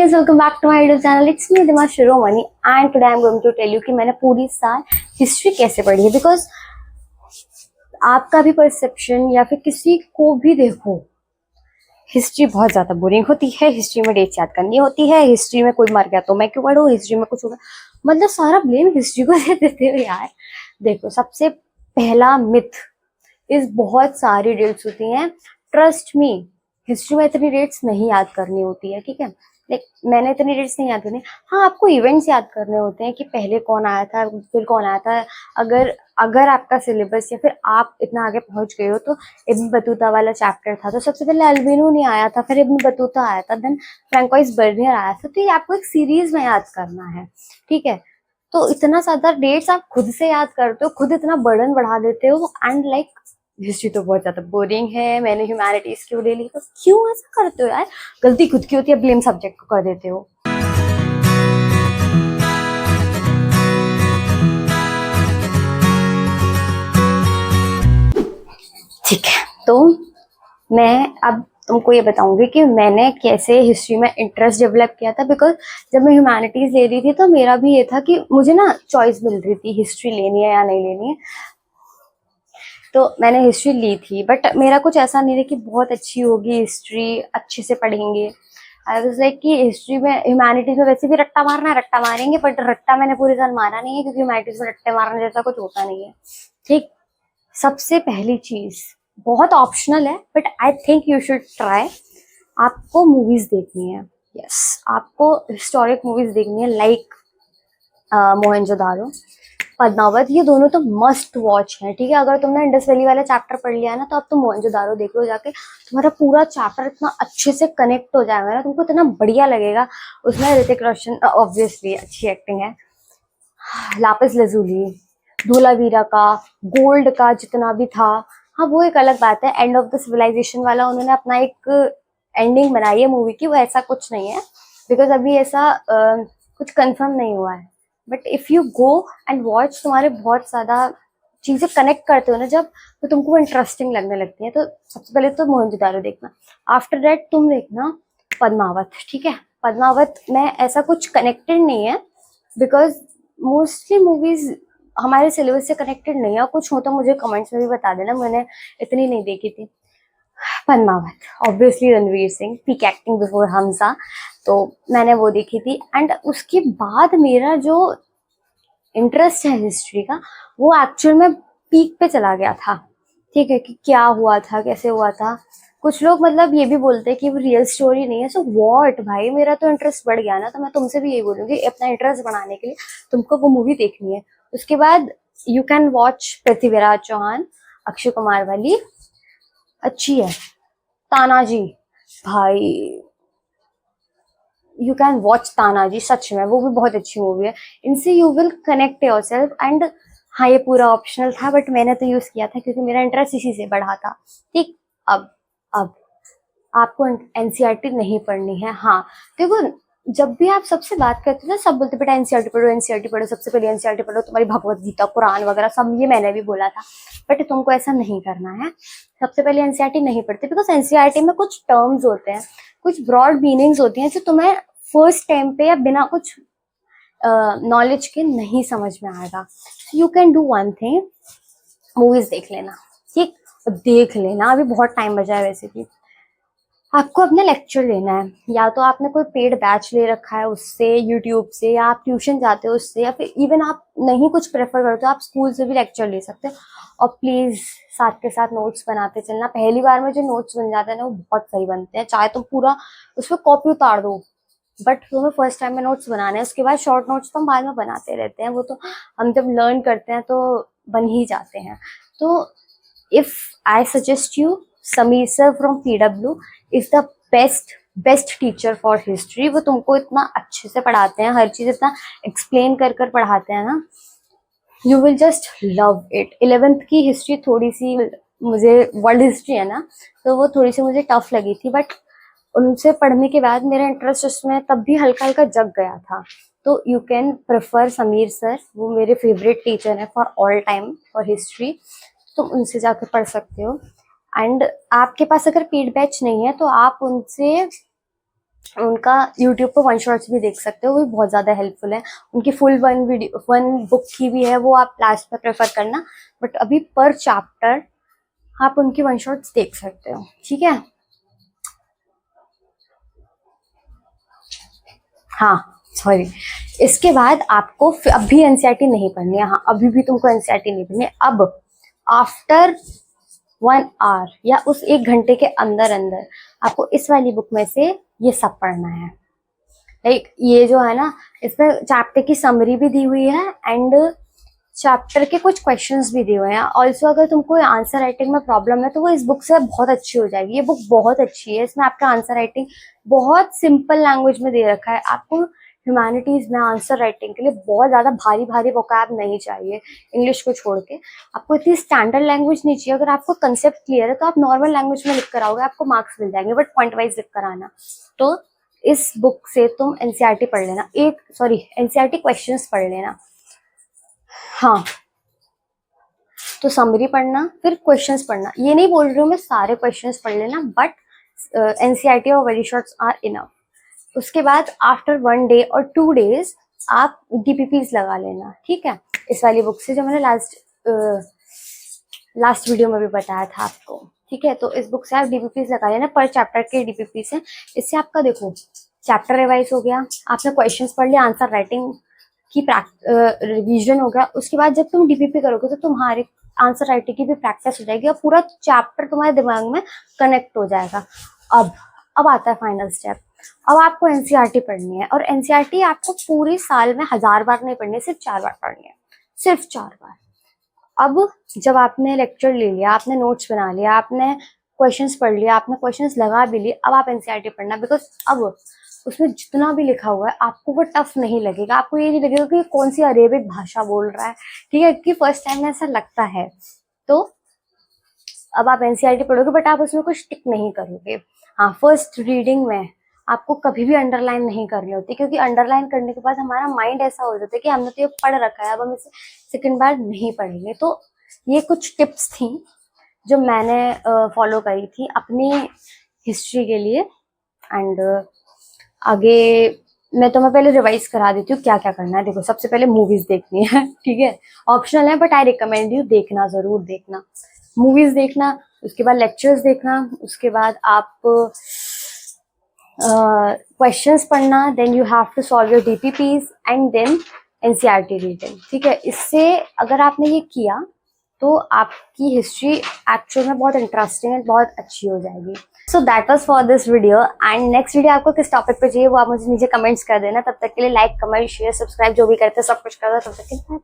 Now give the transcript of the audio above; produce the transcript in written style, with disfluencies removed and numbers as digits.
guys, welcome back to my YouTube channel. It's me Dimash Shiromani and today I'm going to tell you कि मैंने पूरी साल history कैसे पढ़ी है, बिकॉज आपका भी परसेप्शन या फिर किसी को भी देखो, हिस्ट्री बहुत ज्यादा बोरिंग होती है। हिस्ट्री में डेट्स याद करनी होती है, हिस्ट्री में कोई मर गया तो मैं क्यों पढ़ूं, हिस्ट्री में कुछ होगा, मतलब सारा ब्लेम हिस्ट्री को दे देते हो यार। देखो, सबसे पहला मिथ इस बहुत सारी डेट्स होती हैं, ट्रस्ट मी। हिस्ट्री में इतनी डेट्स नहीं याद करनी होती है, ठीक है। लाइक मैंने इतनी डेट्स नहीं याद करनी। हाँ, आपको इवेंट्स याद करने होते हैं कि पहले कौन आया था, फिर कौन आया था। अगर अगर आपका सिलेबस या फिर आप इतना आगे पहुंच गए हो तो इब्न बतूता वाला चैप्टर था तो सबसे पहले अल्बिनो नहीं आया था, फिर इब्न बतूता आया था, देन फ्रैंकोइस बर्नियर आया था। तो ये आपको एक सीरीज में याद करना है, ठीक है। तो इतना ज्यादा डेट्स आप खुद से याद करते हो, खुद इतना बर्डन बढ़ा देते हो। एंड लाइक हिस्ट्री तो बहुत ज्यादा बोरिंग है, मैंने ह्यूमैनिटीज क्यों ले ली, तो क्यों ऐसा करते हो यार। गलती खुद की होती है, ब्लेम सब्जेक्ट को कर देते हो। ठीक है, तो मैं अब तुमको ये बताऊंगी कि मैंने कैसे हिस्ट्री में इंटरेस्ट डेवलप किया था। बिकॉज जब मैं ह्यूमैनिटीज ले रही थी तो मेरा भी ये था कि मुझे ना चॉइस मिल रही थी हिस्ट्री लेनी है या नहीं लेनी है, तो मैंने हिस्ट्री ली थी। बट मेरा कुछ ऐसा नहीं था कि बहुत अच्छी होगी हिस्ट्री, अच्छे से पढ़ेंगे। आई वाज लाइक कि हिस्ट्री में, ह्यूमैनिटीज में वैसे भी रट्टा मारना है, रट्टा मारेंगे। बट रट्टा मैंने पूरे साल मारा नहीं है, क्योंकि ह्यूमैनिटीज में रट्टे मारने जैसा कुछ होता नहीं है, ठीक। सबसे पहली चीज बहुत ऑप्शनल है, but I think you should try. आपको मूवीज देखनी है, यस, आपको हिस्टोरिक मूवीज देखनी है, लाइक मोहनजोदारो, पद्मावत। ये दोनों तो मस्ट वॉच है, ठीक है। अगर तुमने इंडस वैली वाला चैप्टर पढ़ लिया ना, तो अब तुम मोहनजोदारो देख लो जाके, तुम्हारा पूरा चैप्टर इतना अच्छे से कनेक्ट हो जाएगा ना, तुमको इतना बढ़िया लगेगा। उसमें ऋतिक रोशन, ऑब्वियसली अच्छी एक्टिंग है, लापिस लजुली, धोलावीरा का, गोल्ड का जितना भी था, हाँ वो एक अलग बात है। एंड ऑफ द सिविलाइजेशन वाला उन्होंने अपना एक एंडिंग बनाई है मूवी की, वो ऐसा कुछ नहीं है, बिकॉज अभी ऐसा कुछ कंफर्म नहीं हुआ है। But if you go and watch, तुम्हारे बहुत ज्यादा चीजें कनेक्ट करते हो ना जब, तो तुमको इंटरेस्टिंग लगने लगती है। तो सबसे पहले तो मोहनजोदारो देखना, आफ्टर दैट तुम देखना पद्मावत, ठीक है। पद्मावत में ऐसा कुछ कनेक्टेड नहीं है, बिकॉज मोस्टली मूवीज हमारे सिलेबस से कनेक्टेड नहीं है। कुछ हो तो मुझे कमेंट्स में भी बता देना, मैंने इतनी नहीं देखी थी। Padmaavat obviously Ranveer Singh, peak acting before Hamza, तो मैंने वो देखी थी। एंड उसके बाद मेरा जो इंटरेस्ट है हिस्ट्री का, वो एक्चुअल में पीक पे चला गया था, ठीक है, कि क्या हुआ था, कैसे हुआ था। कुछ लोग मतलब ये भी बोलते हैं कि वो रियल स्टोरी नहीं है, सो व्हाट भाई, मेरा तो इंटरेस्ट बढ़ गया ना, तो मैं तुमसे भी यही बोलूंगी, अपना इंटरेस्ट बढ़ाने के लिए तुमको वो मूवी देखनी है। उसके बाद you can watch Prithviraj Chauhan, Akshay Kumar वाली, अच्छी है। तानाजी, भाई यू कैन वॉच तानाजी, सच में वो भी बहुत अच्छी मूवी है। इनसे you will connect yourself. And हाँ, ये पूरा ऑप्शनल था, बट मैंने तो यूज किया था क्योंकि मेरा इंटरेस्ट इसी से बढ़ा था, ठीक। अब आपको एनसीईआरटी नहीं पढ़नी है। हाँ देखो, जब भी आप सबसे बात करते हो ना, सब बोलते बेटा एनसीईआरटी पढ़ो, एनसीईआरटी पढ़ो, सबसे पहले एनसीईआरटी पढ़ो, तुम्हारी भगवत गीता, कुरान वगैरह सब, ये मैंने भी बोला था। बट तुमको ऐसा नहीं करना है, सबसे पहले एनसीईआरटी नहीं पढ़ते, बिकॉज एनसीईआरटी में कुछ टर्म्स होते हैं, कुछ ब्रॉड मीनिंग्स होती हैं जो तुम्हें फर्स्ट टाइम पे या बिना कुछ नॉलेज के नहीं समझ में आएगा। You can do one thing, movies देख लेना, ठीक। देख लेना, अभी बहुत टाइम बचा है वैसे भी। आपको अपना लेक्चर लेना है, या तो आपने कोई पेड बैच ले रखा है उससे, यूट्यूब से, या आप ट्यूशन जाते हो उससे, या फिर इवन आप नहीं कुछ प्रेफर करते हो, आप स्कूल से भी लेक्चर ले सकते हो। और प्लीज साथ के साथ नोट्स बनाते चलना। पहली बार में जो नोट्स बन जाते हैं ना, वो बहुत सही बनते हैं, चाहे तुम पूरा उसमें कॉपी उतार दो, बट तुम्हें फर्स्ट टाइम में नोट्स बनाने हैं। उसके बाद शॉर्ट नोट्स तो हम बाद में बनाते रहते हैं, वो तो हम जब लर्न करते हैं तो बन ही जाते हैं। तो if I suggest you, Sameer sir from PW is the best teacher for history. वो तुमको इतना अच्छे से पढ़ाते हैं, हर चीज इतना एक्सप्लेन कर कर पढ़ाते हैं ना, you will just love it. 11th की हिस्ट्री थोड़ी सी मुझे, वर्ल्ड हिस्ट्री है ना, तो वो थोड़ी सी मुझे टफ लगी थी, बट उनसे पढ़ने के बाद मेरा इंटरेस्ट उसमें तब भी हल्का हल्का जग गया था। तो you can prefer Sameer sir, वो मेरे फेवरेट टीचर है for all time for history, तुम उनसे जाकर पढ़ सकते हो। एंड आपके पास अगर पेड बैच नहीं है तो आप उनसे उनका यूट्यूब पर वन शॉट्स भी देख सकते हो, वो भी बहुत ज़्यादा हेल्पफुल है। उनकी फुल वन बुक की भी है, वो आप लास्ट में प्रेफर करना, बट अभी पर चैप्टर आप उनकी वन शॉट्स देख सकते हो, ठीक है। हाँ सॉरी, इसके बाद आपको अभी एनसीईआरटी नहीं पढ़नी है। हाँ, अभी भी तुमको एनसीईआरटी नहीं पढ़नी है। अब आफ्टर 1 आवर या उस 1 घंटे के अंदर अंदर आपको इस वाली बुक में से ये सब पढ़ना है। लाइक ये जो है ना, इसमें चैप्टर की समरी भी दी हुई है एंड चैप्टर के कुछ क्वेश्चंस भी दिए हुए हैं। ऑल्सो अगर तुमको आंसर राइटिंग में प्रॉब्लम है तो वो इस बुक से बहुत अच्छी हो जाएगी। ये बुक बहुत अच्छी है, इसमें आपका आंसर राइटिंग बहुत सिंपल लैंग्वेज में दे रखा है। आपको ह्यूमैनिटीज में आंसर राइटिंग के लिए बहुत ज्यादा भारी भारी वोकैब नहीं चाहिए, इंग्लिश को छोड़ के। आपको इतनी स्टैंडर्ड लैंग्वेज नहीं चाहिए। अगर आपको कंसेप्ट क्लियर है तो आप नॉर्मल लैंग्वेज में लिख कर आओगे, आपको मार्क्स मिल जाएंगे, बट पॉइंट वाइज लिख कर आना। तो इस बुक से तुम एनसीईआरटी पढ़ लेना, एनसीईआरटी क्वेश्चंस पढ़ लेना। हाँ, तो समरी पढ़ना फिर क्वेश्चंस पढ़ना। ये नहीं बोल रही हूँ मैं सारे क्वेश्चंस पढ़ लेना, बट एनसीईआरटी और वेरी शॉर्ट्स आर इनफ। उसके बाद आफ्टर 1 डे और 2 डेज आप डीपीपीज लगा लेना, ठीक है। इस वाली बुक से जो मैंने लास्ट वीडियो में भी बताया था आपको, ठीक है। तो इस बुक से आप डीपीपीज लगा लेना, पर चैप्टर के डीपीपीज हैं। इससे आपका देखो चैप्टर रिवाइज हो गया, आपने क्वेश्चंस पढ़ लिया, आंसर राइटिंग की रिवीजन हो गया। उसके बाद जब तुम डीपीपी करोगे तो तुम्हारे आंसर राइटिंग की भी प्रैक्टिस हो जाएगी और पूरा चैप्टर तुम्हारे दिमाग में कनेक्ट हो जाएगा। अब आता है फाइनल स्टेप। अब आपको एनसीईआरटी पढ़नी है, और एनसीईआरटी आपको पूरे साल में 1000 बार नहीं पढ़नी है, सिर्फ 4 बार पढ़नी है, सिर्फ 4 बार। अब जब आपने लेक्चर ले लिया, आपने नोट्स बना लिया, आपने क्वेश्चंस पढ़ लिया, आपने क्वेश्चंस लगा भी लिए, अब आप एनसीईआरटी पढ़ना। बिकॉज अब उसमें जितना भी लिखा हुआ है आपको वो टफ नहीं लगेगा। आपको ये नहीं लगेगा कि कौन सी अरेबिक भाषा बोल रहा है, ठीक है, कि फर्स्ट टाइम में ऐसा लगता है। तो अब आप एनसीईआरटी पढ़ोगे, बट आप उसमें कुछ टिक नहीं करोगे। हाँ, फर्स्ट रीडिंग में आपको कभी भी अंडरलाइन नहीं करनी होती, क्योंकि अंडरलाइन करने के बाद हमारा माइंड ऐसा हो जाता है कि हमने तो ये पढ़ रखा है, अब हम इसे सेकंड बार नहीं पढ़ेंगे। तो ये कुछ टिप्स थी जो मैंने फॉलो करी थी अपनी हिस्ट्री के लिए। एंड आगे मैं तुम्हें पहले रिवाइज करा देती हूँ क्या क्या करना है। देखो, सबसे पहले मूवीज देखनी है, ठीक है, ऑप्शनल है, बट आई रिकमेंड यू देखना, जरूर देखना, मूवीज देखना। उसके बाद लेक्चर्स देखना, उसके बाद आप क्वेश्चंस पढ़ना, then you have to solve your DPPs and then NCERT reading, ठीक है। इससे अगर आपने ये किया तो आपकी हिस्ट्री एक्चुअल में बहुत इंटरेस्टिंग एंड बहुत अच्छी हो जाएगी। So that was for this video, and next video आपको किस टॉपिक पे चाहिए वो आप मुझे नीचे कमेंट्स कर देना। तब तक के लिए लाइक, कमेंट, शेयर, सब्सक्राइब जो भी करते हैं सब कुछ कर दो। तब तक के लिए